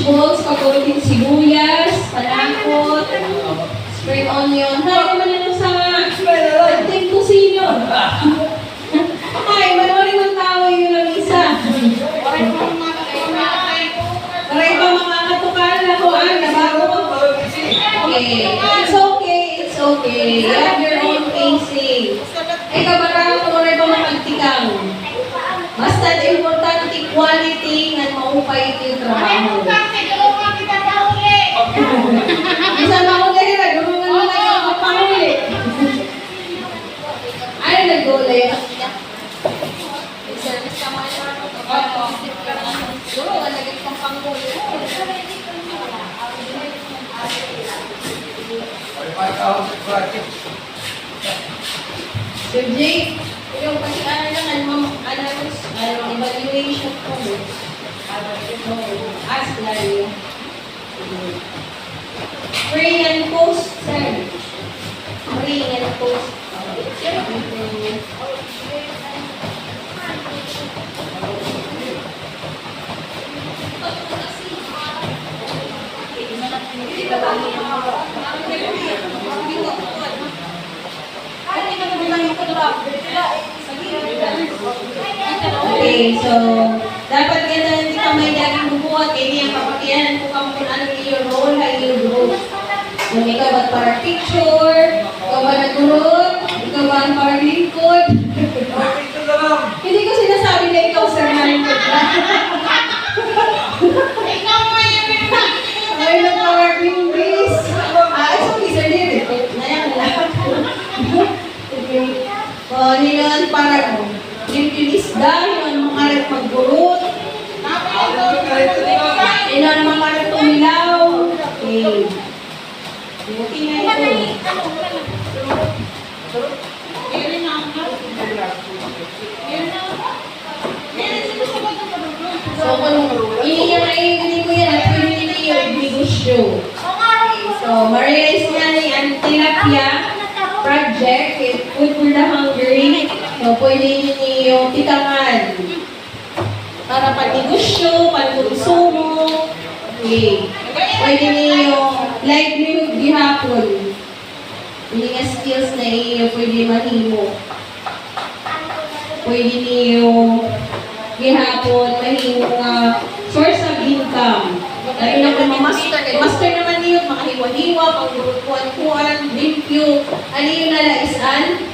balls, pagkulitin sibuyas, panakot, spring onion. Hay, naman ito sa ating kusino. Ay, manorin ng tao yun ang isa. Aray pa mga katukan na ko, nabago. Okay, it's okay, it's okay. You have your own pacing. Ay, kabarang ko rin pa magtikang. Basta importante quality nga maupay ito yung trabaho. Isa na ako ganyan, nagulungan mo na yung mapahuli. Ano nag-gulay? Service ka mo yung siguro, alagay kang panghuli. Sir Jake, yung evaluation ko mo. Ask Larry. Pray and post, sir. Pray and post. Okay, so dapat ganda hindi ka may daging bubuhat, hindi ang papakiyanan ko kamo kung ano yung role ay yung group. Kung ikaw ba para picture, ikaw ba nagurot, ikaw ba ang para lingkod. Hindi ko sinasabi na ikaw sir na lingkod na. Ay, nag-power yung base. It's okay sir, hindi. Nayan lang. O, nilaan para yung isda, yung mga magburot. Yung mga tumilaw. Okay. Okay na ito. So, kung iiyayin ko yan at pwede nila yung negosyo. So, ma-realize nga na yung tilapia project, food for the hungry. So, pwede ninyo tikangan. Para pan-negosyo, pan-konsumo. Okay. Pwede ninyo livelihood gihapon. Hindi nga skills na iyo pwede mahimo. Pwede ninyo gihapon, mahimo nga source of income. Lalo na kung master naman niyo, makahiwa-hiwa, pang-kuhan, limpyo. Ano yun nalaisan?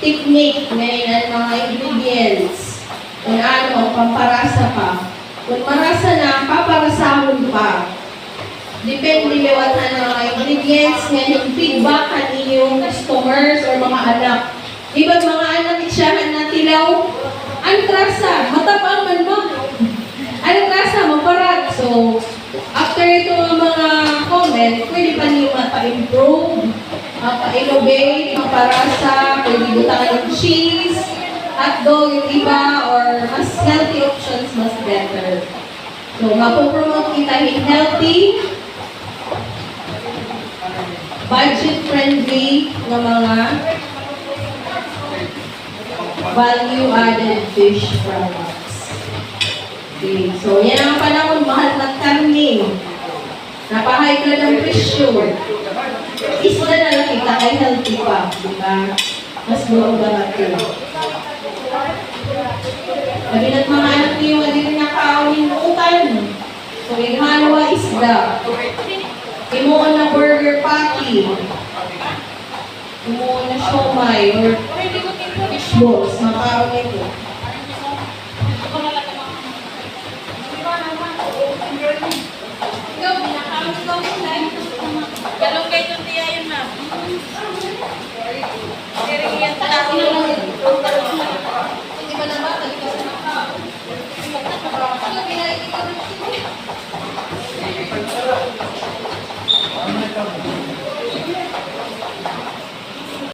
Technique, ngayon ang mga ingredients. Kung ano, pamparasa pa. Kung marasa na, paparasahon pa. Depende liwat na mga ingredients, ngayon feedback ka ninyong customers or mga anak. Diba mga anak isyahan na tilaw? Ang trasa, matapang man mo. Ang trasa, maparat. So, after ito mga comment, pwede pa niyo mapa-improve, mapa-innovate, maparasa, pwede butangan ng cheese, hotdog yung iba, or mas healthy options, mas better. So, mapopromote kita yung healthy, budget-friendly na mga value-added fish products. Okay, so yan ang panahon, mahal na karne. Napahigh blood ang presyo. Isda na lang kita kay healthy pa, di ba? Mas buong barat yun. Sabi na't mga anak niyo, hindi rin nakawin utan. So, ihanawa isda. Imuon na burger patty. Imuon na siomay or fish balls. Makaon ito. Ikaw, pinakaon ikaw yung live. Galong kayo itong tiya yun, ma'am. Kering yan talaga lang. Hindi ba na ba? Tali ka sa makaon. Ano, pinalik ikaw ng